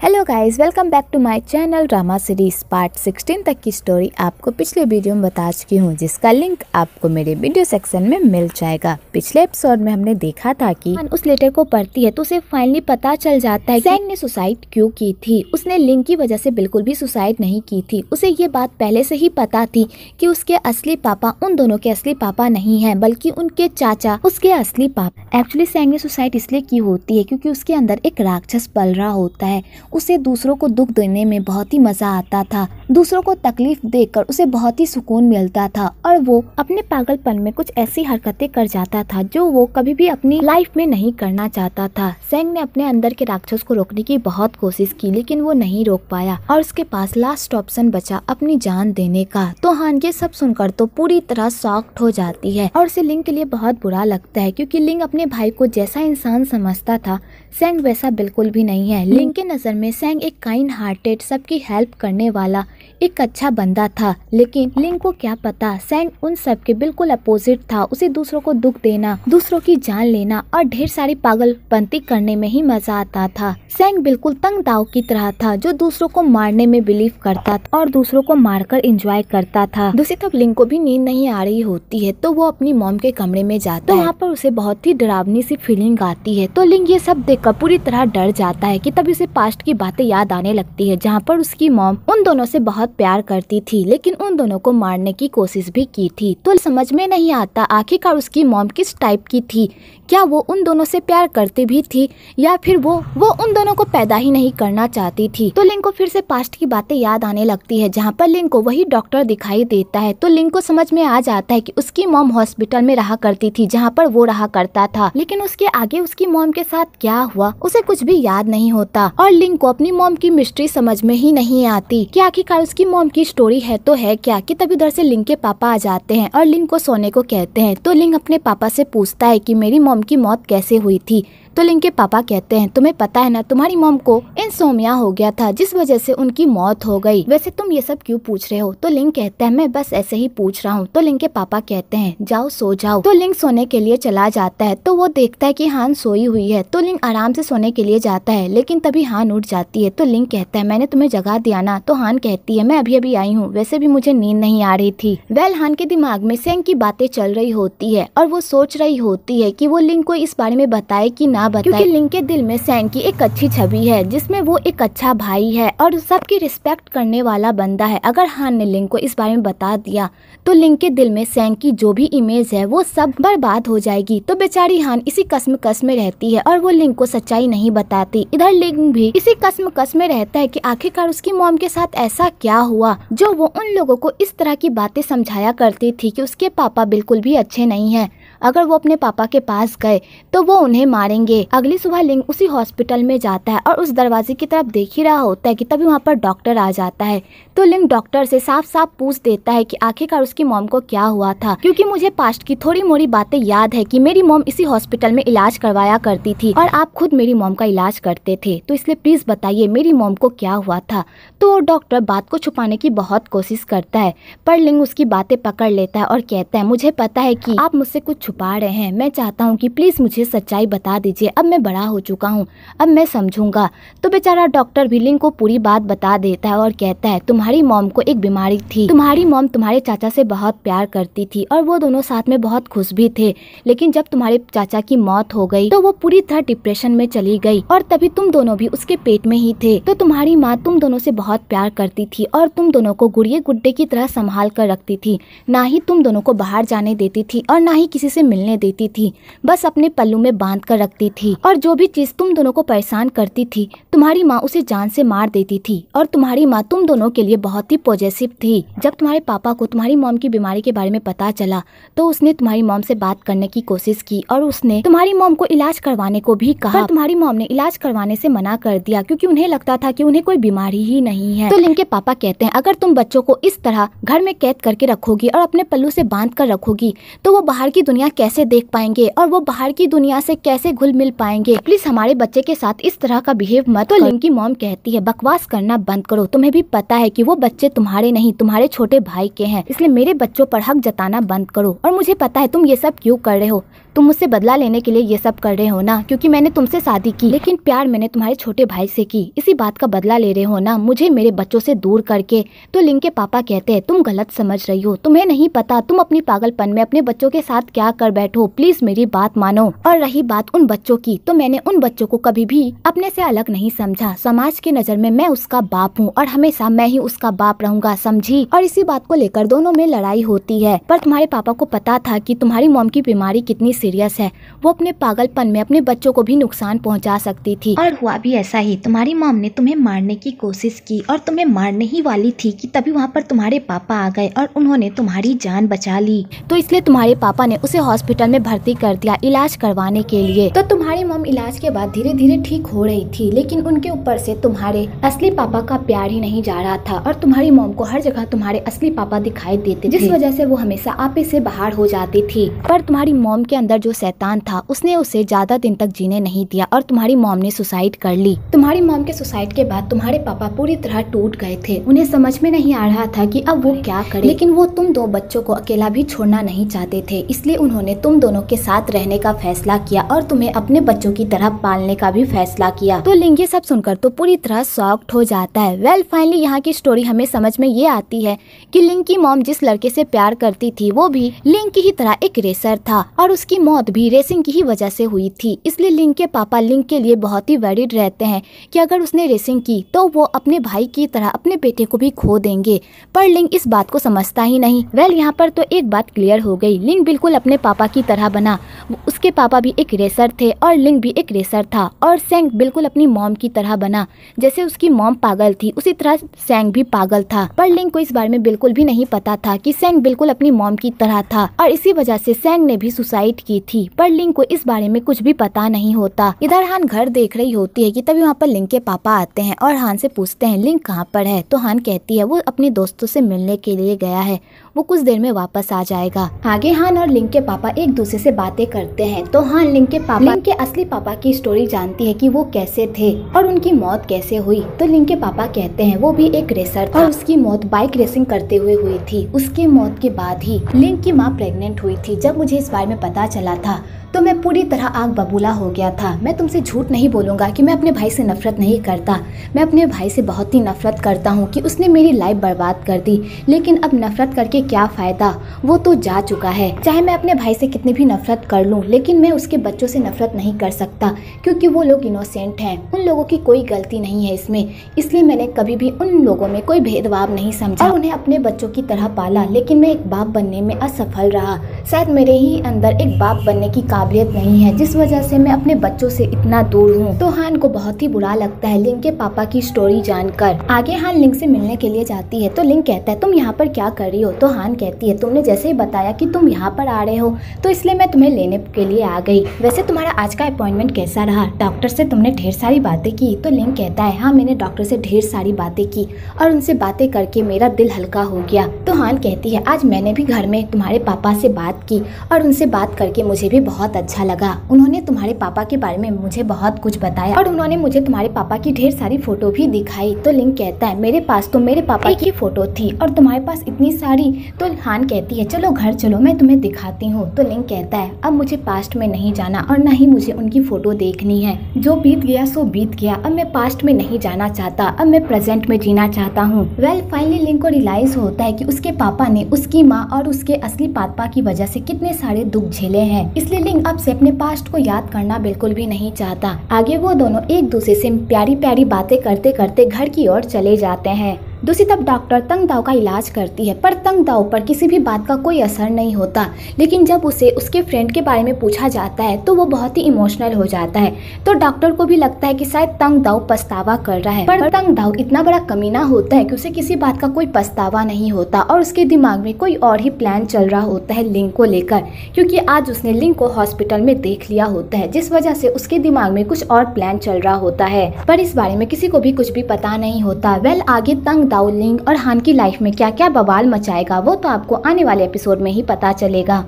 Hello guys, welcome back to my channel drama series part 16 तक की story आपको पिछले वीडियो में बता चुकी हूँ, जिसका लिंक आपको मेरे वीडियो सेक्शन में मिल जाएगा। पिछले एपिसोड में हमने देखा था कि उस लेटर को पढ़ती है तो उसे फाइनली पता चल जाता है सैंग ने सुसाइड क्यों की थी। उसने लिंग की वजह से बिल्कुल भी सुसाइड नहीं की थी। उसे ये बात पहले से ही पता थी कि उसके असली पापा उन दोनों के असली पापा नहीं है, बल्कि उनके चाचा उसके असली पापा। एक्चुअली सैंग ने सुसाइड इसलिए की होती है क्योंकि उसके अंदर एक राक्षस पल रहा होता है। उसे दूसरों को दुख देने में बहुत ही मजा आता था, दूसरों को तकलीफ देकर उसे बहुत ही सुकून मिलता था और वो अपने पागलपन में कुछ ऐसी हरकतें कर जाता था जो वो कभी भी अपनी लाइफ में नहीं करना चाहता था। सैंग ने अपने अंदर के राक्षस को रोकने की बहुत कोशिश की, लेकिन वो नहीं रोक पाया और उसके पास लास्ट ऑप्शन बचा अपनी जान देने का। तो हान ये सब सुनकर तो पूरी तरह शॉक्ड हो जाती है और उसे लिंग के लिए बहुत बुरा लगता है, क्योंकि लिंग अपने भाई को जैसा इंसान समझता था सैंग वैसा बिल्कुल भी नहीं है। लिंग के नजर में सैंग एक काइंड हार्टेड, सबकी हेल्प करने वाला एक अच्छा बंदा था, लेकिन लिंग को क्या पता सैंग उन सब के बिल्कुल अपोजिट था। उसे दूसरों को दुख देना, दूसरों की जान लेना और ढेर सारी पागलपंती करने में ही मजा आता था। सैंग बिल्कुल तंग दाव की तरह था जो दूसरों को मारने में बिलीव करता था और दूसरों को मारकर एंजॉय करता था। दूसरी तरफ लिंग को भी नींद नहीं आ रही होती है तो वो अपनी मॉम के कमरे में जाता है। वहाँ पर उसे बहुत ही डरावनी सी फीलिंग आती है, तो लिंग ये सब देखकर पूरी तरह डर जाता है कि तभी उसे पास्ट की बातें याद आने लगती है, जहाँ पर उसकी मॉम उन दोनों से बहुत प्यार करती थी, लेकिन उन दोनों को मारने की कोशिश भी की थी। तो समझ में नहीं आता आखिरकार उसकी मॉम किस टाइप की थी। क्या वो उन दोनों से प्यार करती भी थी या फिर वो उन दोनों को पैदा ही नहीं करना चाहती थी। तो लिंग को फिर से पास्ट की बातें याद आने लगती है, जहाँ पर लिंग को वही डॉक्टर दिखाई देता है। तो लिंग को समझ में आ जाता है कि उसकी मॉम हॉस्पिटल में रहा करती थी जहाँ पर वो रहा करता था, लेकिन उसके आगे उसकी मॉम के साथ क्या हुआ उसे कुछ भी याद नहीं होता और लिंग को अपनी मॉम की मिस्ट्री समझ में ही नहीं आती कि आखिरकार उसकी मॉम की स्टोरी है तो है क्या। कि तभी उधर से लिंग के पापा आ जाते हैं और लिंग को सोने को कहते हैं। तो लिंग अपने पापा से पूछता है कि मेरी मॉम की मौत कैसे हुई थी। तो लिंग के पापा कहते हैं तुम्हें पता है ना, तुम्हारी मॉम को इंसोम्निया हो गया था जिस वजह से उनकी मौत हो गई। वैसे तुम ये सब क्यों पूछ रहे हो। तो लिंग कहता है मैं बस ऐसे ही पूछ रहा हूँ। तो लिंग के पापा कहते हैं जाओ सो जाओ। तो लिंग सोने के लिए चला जाता है तो वो देखता है कि हान सोई हुई है। तो लिंग आराम से सोने के लिए जाता है, लेकिन तभी हान उठ जाती है। तो लिंग कहता है मैंने तुम्हें जगा दिया ना। तो हान कहती है मैं अभी अभी आई हूँ, वैसे भी मुझे नींद नहीं आ रही थी। हान के दिमाग में सैंग की बातें चल रही होती है और वो सोच रही होती है कि वो लिंग को इस बारे में बताए कि ना बताए, क्योंकि लिंग के दिल में सैंग की एक अच्छी छवि है जिसमें वो एक अच्छा भाई है और सबकी रिस्पेक्ट करने वाला बंदा है। अगर हान ने लिंग को इस बारे में बता दिया तो लिंग के दिल में सैंग की जो भी इमेज है वो सब बर्बाद हो जाएगी। तो बेचारी हान इसी कश्मकश में रहती है और वो लिंग को सच्चाई नहीं बताती। इधर लिंग भी इसी कश्मकश में रहता है कि आखिरकार उसकी मॉम के साथ ऐसा क्या हुआ जो वो उन लोगों को इस तरह की बातें समझाया करती थी कि उसके पापा बिल्कुल भी अच्छे नहीं है। अगर वो अपने पापा के पास गए तो वो उन्हें मारेंगे। अगली सुबह लिंग उसी हॉस्पिटल में जाता है और उस दरवाजे की तरफ देख ही रहा होता है कि तभी वहाँ पर डॉक्टर आ जाता है। तो लिंग डॉक्टर से साफ साफ पूछ देता है कि आखिरकार उसकी मॉम को क्या हुआ था, क्योंकि मुझे पास्ट की थोड़ी मोड़ी बातें याद है कि मेरी मॉम इसी हॉस्पिटल में इलाज करवाया करती थी और आप खुद मेरी मॉम का इलाज करते थे, तो इसलिए प्लीज बताइए मेरी मॉम को क्या हुआ था। तो डॉक्टर बात को छुपाने की बहुत कोशिश करता है, पर लिंग उसकी बातें पकड़ लेता है और कहता है मुझे पता है कि आप मुझसे कुछ छुपा रहे हैं, मैं चाहता हूँ कि प्लीज मुझे सच्चाई बता दीजिए। अब मैं बड़ा हो चुका हूँ, अब मैं समझूंगा। तो बेचारा डॉक्टर भी लिंग को पूरी बात बता देता है और कहता है तुम्हारी मॉम को एक बीमारी थी, तुम्हारी मॉम तुम्हारे चाचा से बहुत प्यार करती थी और वो दोनों साथ में बहुत खुश भी थे, लेकिन जब तुम्हारे चाचा की मौत हो गई तो वो पूरी तरह डिप्रेशन में चली गई और तभी तुम दोनों भी उसके पेट में ही थे। तो तुम्हारी माँ तुम दोनों से बहुत प्यार करती थी और तुम दोनों को गुड़िया गुड्डे की तरह संभाल कर रखती थी, ना ही तुम दोनों को बाहर जाने देती थी और ना ही किसी से मिलने देती थी, बस अपने पल्लू में बांध कर रखती थी। और जो भी चीज तुम दोनों को परेशान करती थी तुम्हारी माँ उसे जान से मार देती थी और तुम्हारी माँ तुम दोनों के लिए बहुत ही पॉजिटिव थी। जब तुम्हारे पापा को तुम्हारी मॉम की बीमारी के बारे में पता चला तो उसने तुम्हारी मॉम से बात करने की कोशिश की और उसने तुम्हारी मॉम को इलाज करवाने को भी कहा, पर तुम्हारी मॉम ने इलाज करवाने से मना कर दिया क्योंकि उन्हें लगता था कि उन्हें कोई बीमारी ही नहीं है। तो लिंग के पापा कहते हैं अगर तुम बच्चों को इस तरह घर में कैद करके रखोगी और अपने पल्लू से बांध कर रखोगी तो वो बाहर की दुनिया कैसे देख पाएंगे और वो बाहर की दुनिया से कैसे घुल मिल पाएंगे। प्लीज हमारे बच्चे के साथ इस तरह का बिहेव मत। तो लिंग की मॉम कहती है बकवास करना बंद करो, तुम्हें भी पता है कि वो बच्चे तुम्हारे नहीं तुम्हारे छोटे भाई के हैं, इसलिए मेरे बच्चों पर हक जताना बंद करो और मुझे पता है तुम ये सब क्यों कर रहे हो। तुम मुझसे बदला लेने के लिए ये सब कर रहे हो ना, क्योंकि मैंने तुमसे शादी की, लेकिन प्यार मैंने तुम्हारे छोटे भाई से की। इसी बात का बदला ले रहे हो ना, मुझे मेरे बच्चों से दूर करके। तो लिंग के पापा कहते हैं तुम गलत समझ रही हो, तुम्हें नहीं पता तुम अपनी पागलपन में अपने बच्चों के साथ क्या कर बैठो। प्लीज मेरी बात मानो। और रही बात उन बच्चों की, तो मैंने उन बच्चों को कभी भी अपने से अलग नहीं समझा। समाज की नजर में मैं उसका बाप हूँ और हमेशा मैं ही उसका बाप रहूंगा, समझी। और इसी बात को लेकर दोनों में लड़ाई होती है। पर तुम्हारे पापा को पता था कि तुम्हारी मॉम की बीमारी कितनी सीरियस है, वो अपने पागलपन में अपने बच्चों को भी नुकसान पहुंचा सकती थी। और हुआ भी ऐसा ही। तुम्हारी मॉम ने तुम्हें मारने की कोशिश की और तुम्हें मारने ही वाली थी कि तभी वहाँ पर तुम्हारे पापा आ गए और उन्होंने तुम्हारी जान बचा ली। तो इसलिए तुम्हारे पापा ने उसे हॉस्पिटल में भर्ती कर दिया इलाज करवाने के लिए। तो तुम्हारी मॉम इलाज के बाद धीरे धीरे ठीक हो रही थी, लेकिन उनके ऊपर से तुम्हारे असली पापा का प्यार ही नहीं जा रहा था और तुम्हारी मॉम को हर जगह तुम्हारे असली पापा दिखाई देते थे, जिस वजह से वो हमेशा आपे से बाहर हो जाती थी। पर तुम्हारी मॉम के अंदर जो शैतान था उसने उसे ज्यादा दिन तक जीने नहीं दिया और तुम्हारी मॉम ने सुसाइड कर ली। तुम्हारी मॉम के सुसाइड के बाद तुम्हारे पापा पूरी तरह टूट गए थे। उन्हें समझ में नहीं आ रहा था कि अब वो क्या करे, लेकिन वो तुम दो बच्चों को अकेला भी छोड़ना नहीं चाहते थे। इसलिए उन्होंने तुम दोनों के साथ रहने का फैसला किया और तुम्हें अपने बच्चों की तरह पालने का भी फैसला किया। तो लिंग ये सब सुनकर तो पूरी तरह शॉक्ड हो जाता है। वेल फाइनली यहाँ की स्टोरी हमें समझ में ये आती है कि लिंग की मॉम जिस लड़के से प्यार करती थी वो भी लिंग की ही तरह एक रेसर था और उसकी मौत भी रेसिंग की ही वजह से हुई थी। इसलिए लिंग के पापा लिंग के लिए बहुत ही वरीड रहते हैं कि अगर उसने रेसिंग की तो वो अपने भाई की तरह अपने बेटे को भी खो देंगे। पर लिंग इस बात को समझता ही नहीं। वेल यहाँ पर तो एक बात क्लियर हो गई, लिंग बिल्कुल अपने पापा की तरह बना। उसके पापा भी एक रेसर थे और लिंग भी एक रेसर था। और सेंग बिल्कुल अपनी मॉम की तरह बना। जैसे उसकी मॉम पागल थी उसी तरह सेंग भी पागल था। पर लिंग को इस बारे में बिल्कुल भी नहीं पता था कि सेंग बिल्कुल अपनी मॉम की तरह था और इसी वजह से सेंग ने भी सुसाइड की थी। पर लिंग को इस बारे में कुछ भी पता नहीं होता। इधर हान घर देख रही होती है कि तभी वहाँ पर लिंग के पापा आते हैं और हान से पूछते हैं लिंग कहाँ पर है। तो हान कहती है वो अपने दोस्तों से मिलने के लिए गया है, वो कुछ देर में वापस आ जाएगा। आगे हान और लिंग के पापा एक दूसरे से बातें करते हैं। तो हान लिंग के पापा लिंग के असली पापा की स्टोरी जानती है कि वो कैसे थे और उनकी मौत कैसे हुई। तो लिंग के पापा कहते हैं वो भी एक रेसर था और उसकी मौत बाइक रेसिंग करते हुए हुई थी। उसकी मौत के बाद ही लिंग की माँ प्रेग्नेंट हुई थी। जब मुझे इस बारे में पता चला था तो मैं पूरी तरह आग बबूला हो गया था। मैं तुमसे झूठ नहीं बोलूँगा कि मैं अपने भाई से नफरत नहीं करता। मैं अपने भाई से बहुत ही नफरत करता हूँ कि उसने मेरी लाइफ बर्बाद कर दी। लेकिन अब नफरत करके क्या फ़ायदा, वो तो जा चुका है। चाहे मैं अपने भाई से कितनी भी नफरत कर लूँ, लेकिन मैं उसके बच्चों से नफरत नहीं कर सकता क्योंकि वो लोग इनोसेंट हैं। उन लोगों की कोई गलती नहीं है इसमें। इसलिए मैंने कभी भी उन लोगों में कोई भेदभाव नहीं समझा और उन्हें अपने बच्चों की तरह पाला। लेकिन मैं एक बाप बनने में असफल रहा। शायद मेरे ही अंदर एक बाप बनने की काबिलियत नहीं है, जिस वजह से मैं अपने बच्चों से इतना दूर हूँ। तो हान को बहुत ही बुरा लगता है लिंग के पापा की स्टोरी जानकर। आगे हान लिंग से मिलने के लिए जाती है। तो लिंग कहता है तुम यहाँ पर क्या कर रही हो। तो हान कहती है तुमने जैसे ही बताया कि तुम यहाँ पर आ रहे हो तो इसलिए मैं तुम्हें लेने के लिए आ गई। वैसे तुम्हारा आज का अपॉइंटमेंट कैसा रहा, डॉक्टर से तुमने ढेर सारी बातें की। तो लिंग कहता है हाँ मैंने डॉक्टर से ढेर सारी बातें की और उनसे बातें करके मेरा दिल हल्का हो गया। तो हान कहती है आज मैंने भी घर में तुम्हारे पापा से बात की और उनसे बात करके मुझे भी बहुत अच्छा लगा। उन्होंने तुम्हारे पापा के बारे में मुझे बहुत कुछ बताया और उन्होंने मुझे तुम्हारे पापा की ढेर सारी फोटो भी दिखाई। तो लिंग कहता है मेरे पास तो मेरे पापा की फोटो थी और तुम्हारे पास इतनी सारी। तो हान कहती है चलो घर चलो मैं तुम्हें दिखाती हूँ। तो लिंग कहता है अब मुझे पास्ट में नहीं जाना और न ही मुझे उनकी फोटो देखनी है। जो बीत गया सो बीत गया। अब मैं पास्ट में नहीं जाना चाहता, अब मैं प्रेजेंट में जीना चाहता हूँ। वेल फाइनली लिंग को रियलाइज होता है कि उसके पापा ने उसकी माँ और उसके असली पापा की वजह से कितने सारे दुख झेले हैं। इसलिए लिंग अब से अपने पास्ट को याद करना बिल्कुल भी नहीं चाहता। आगे वो दोनों एक दूसरे से प्यारी प्यारी बातें करते करते घर की ओर चले जाते हैं। दूसरी तरफ डॉक्टर तंग दाव का इलाज करती है पर तंग दाव पर किसी भी बात का कोई असर नहीं होता। लेकिन जब उसे उसके फ्रेंड के बारे में पूछा जाता है तो वो बहुत ही इमोशनल हो जाता है। तो डॉक्टर को भी लगता है कि शायद तंग दाव पछतावा कर रहा है। पर तंग दाव इतना बड़ा कमीना होता है कि उसे किसी बात का कोई पछतावा नहीं होता और उसके दिमाग में कोई और ही प्लान चल रहा होता है लिंग को लेकर, क्योंकि आज उसने लिंग को हॉस्पिटल में देख लिया होता है, जिस वजह से उसके दिमाग में कुछ और प्लान चल रहा होता है। पर इस बारे में किसी को भी कुछ भी पता नहीं होता। वेल आगे तंग दाव लिंग और हान की लाइफ में क्या क्या बवाल मचाएगा वो तो आपको आने वाले एपिसोड में ही पता चलेगा।